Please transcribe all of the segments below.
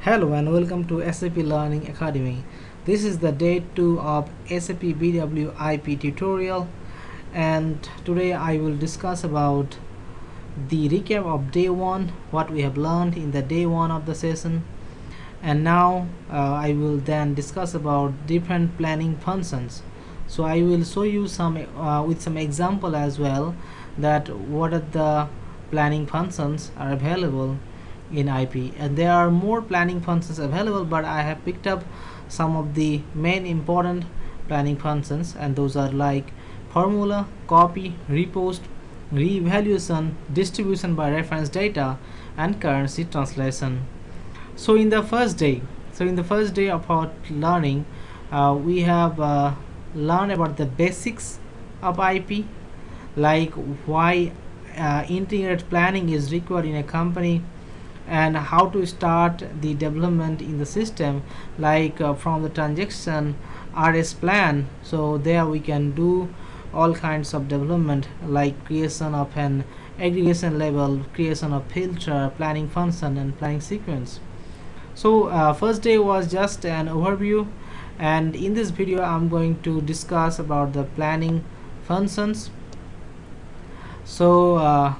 Hello and welcome to SAP Learning Academy. This is the day 2 of SAP BW IP tutorial, and today I will discuss about the recap of day 1, what we have learned in the day 1 of the session, and now I will then discuss about different planning functions. So I will show you some with some example as well, that what are the planning functions are available in IP, and there are more planning functions available, but I have picked up some of the main important planning functions, and those are like formula, copy, repost, revaluation, distribution by reference data, and currency translation. So in the first day of our learning, we have learned about the basics of IP, like why integrated planning is required in a company, and how to start the development in the system, like from the transaction RS plan. So there we can do all kinds of development, like creation of an aggregation level, creation of filter, planning function, and planning sequence. So first day was just an overview, and in this video I'm going to discuss about the planning functions. So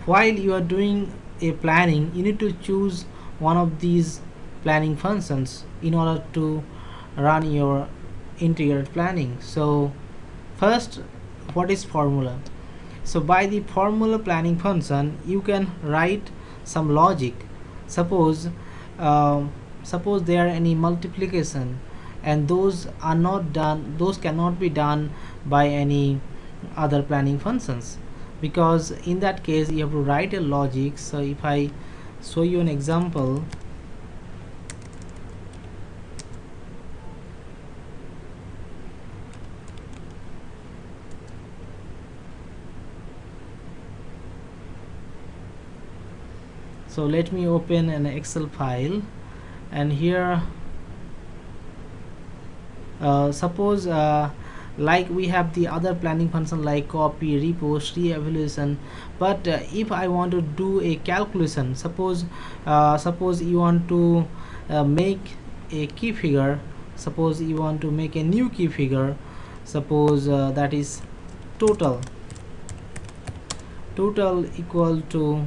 while you are doing a planning, you need to choose one of these planning functions in order to run your integrated planning. So first, what is formula? So by the formula planning function, you can write some logic. Suppose there are any multiplication, and those cannot be done by any other planning functions, because in that case you have to write a logic. So if I show you an example, so let me open an Excel file, and here suppose like we have the other planning function like copy, repost, re-evaluation, but if I want to do a calculation, suppose you want to make a key figure, suppose you want to make a new key figure, suppose that is total equal to,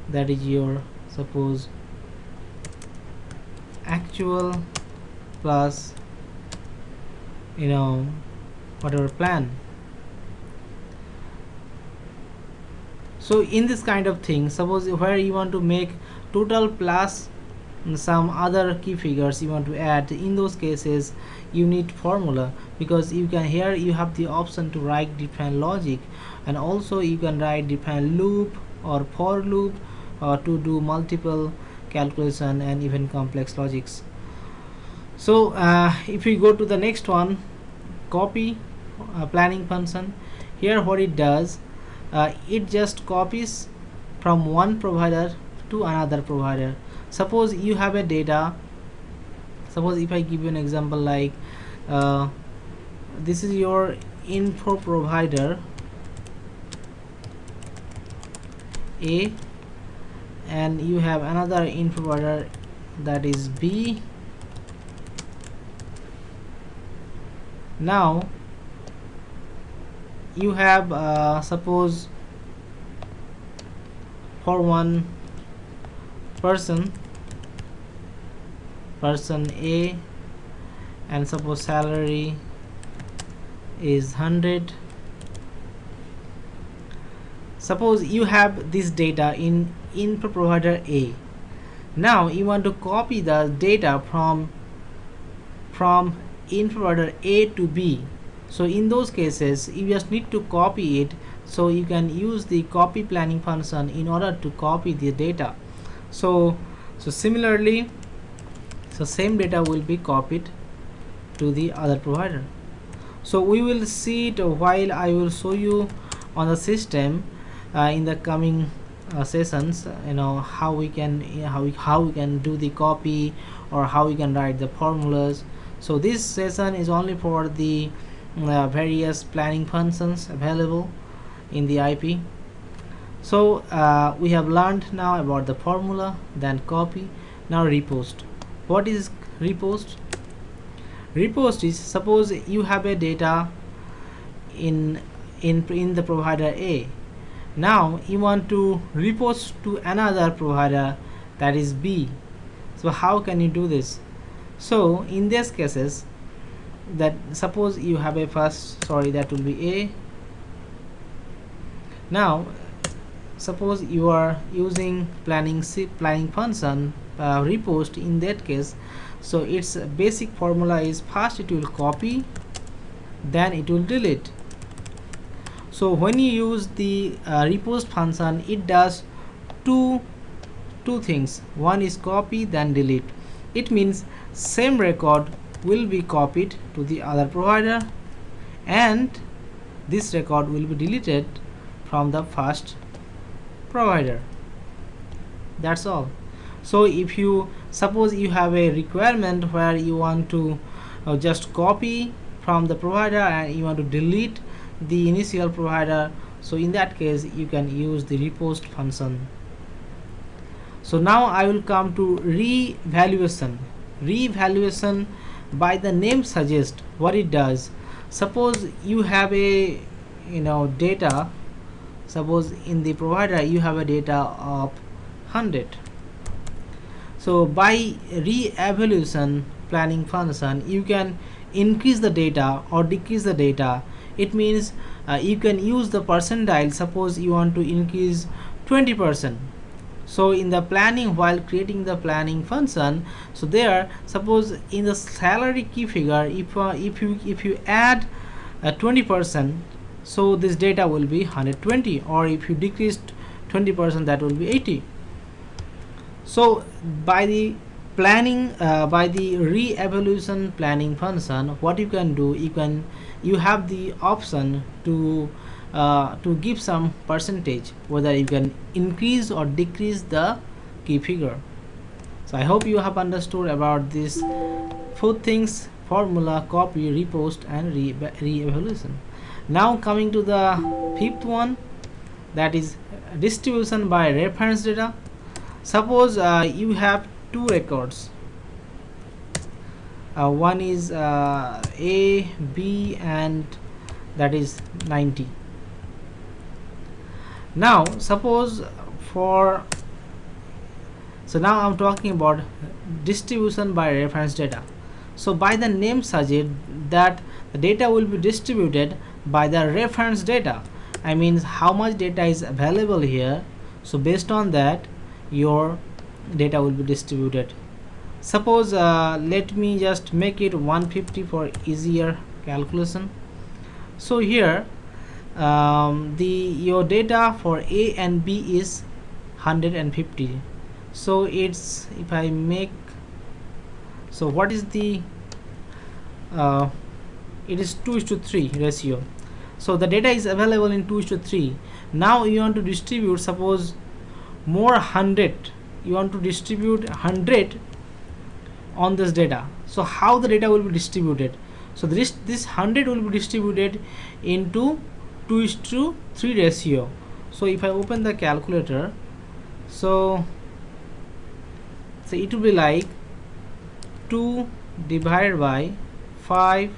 that is your, suppose actual plus whatever plan. So in this kind of thing, suppose where you want to make total plus some other key figures you want to add, in those cases you need formula, because you can, here you have the option to write different logic, and also you can write different loop or for loop to do multiple calculation and even complex logics. So if we go to the next one, copy planning function, here what it does, it just copies from one provider to another provider. Suppose you have a data, suppose if I give you an example, like this is your info provider A, and you have another info provider that is B. Now you have suppose for one person A, and suppose salary is 100. Suppose you have this data in info provider A. Now you want to copy the data from info provider A to B. So in those cases you just need to copy it, so you can use the copy planning function in order to copy the data. So similarly, so same data will be copied to the other provider. So we will see it while I will show you on the system in the coming sessions, how we can do the copy, or how we can write the formulas. So this session is only for the various planning functions available in the IP. So we have learned now about the formula, then copy. Now repost. What is repost? Repost is, suppose you have a data in the provider A. Now you want to repost to another provider, that is B. So how can you do this? So in these cases, that suppose you have a that will be A. Now suppose you are using planning function repost. In that case, so its basic formula is, first it will copy, then it will delete. So when you use the repost function, it does two things. One is copy, then delete. It means same record will be copied to the other provider, and this record will be deleted from the first provider. That's all. So if you suppose you have a requirement where you want to just copy from the provider and you want to delete the initial provider, so in that case you can use the repost function. So now I will come to revaluation. Revaluation, by the name suggests what it does. Suppose you have a data. Suppose in the provider you have a data of 100. So by revaluation planning function, you can increase the data or decrease the data. It means you can use the percentile. Suppose you want to increase 20%. So in the planning, while creating the planning function, so there, suppose in the salary key figure, if you add 20%, so this data will be 120, or if you decreased 20%, that will be 80. So by the planning, by the re-evaluation planning function, what you can do, you have the option to give some percentage, whether you can increase or decrease the key figure. So I hope you have understood about these 4 things: formula, copy, repost, and re-evaluation. Now coming to the 5th one, that is distribution by reference data. Suppose you have 2 records. One is A, B, and that is 90. Now suppose so now I'm talking about distribution by reference data. So by the name suggests that the data will be distributed by the reference data. I mean how much data is available here. So based on that, your data will be distributed. Suppose let me just make it 150 for easier calculation. So here your data for A and B is 150. So it's, if I make, so what is the it is 2:3 ratio. So the data is available in 2:3. Now you want to distribute, suppose more 100, you want to distribute 100 on this data. So how the data will be distributed? So this 100 will be distributed into 2:3 ratio. So if I open the calculator, so it will be like 2 divided by 5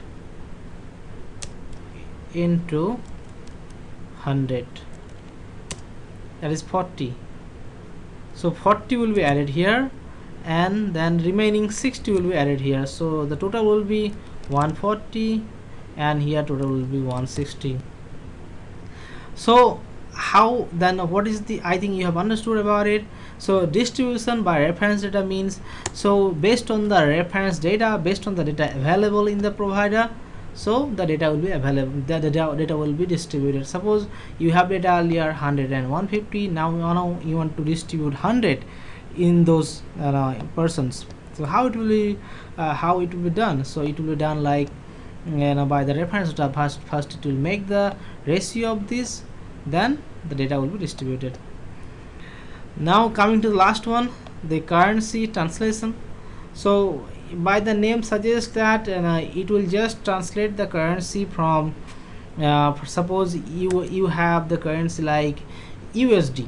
into 100, that is 40. So 40 will be added here, and then remaining 60 will be added here. So the total will be 140, and here total will be 160. So how then, what is the, I think you have understood about it. So distribution by reference data means, so based on the reference data, based on the data available in the provider, so the data will be available, the data will be distributed. Suppose you have data earlier 100 and 150, now you want to distribute 100 in those persons. So how it will be done? So it will be done like by the reference data. First it will make the ratio of this, then the data will be distributed. Now coming to the last one, the currency translation. So by the name suggests that it will just translate the currency from suppose you have the currency like USD.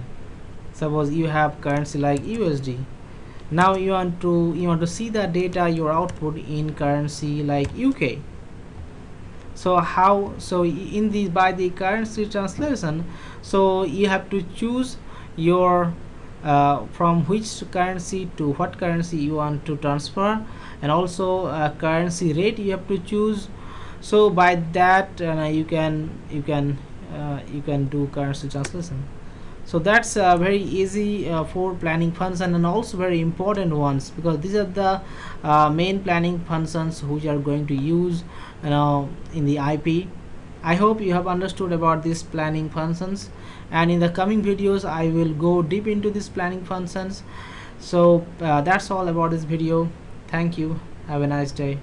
Suppose you have currency like USD. Now you want to see the data, your output in currency like UK. So how, so in the by the currency translation, so you have to choose your from which currency to what currency you want to transfer, and also currency rate you have to choose. So by that you can do currency translation. So that's very easy for planning function, and also very important ones, because these are the main planning functions which are going to use in the IP. I hope you have understood about these planning functions, and in the coming videos I will go deep into these planning functions. So that's all about this video. Thank you. Have a nice day.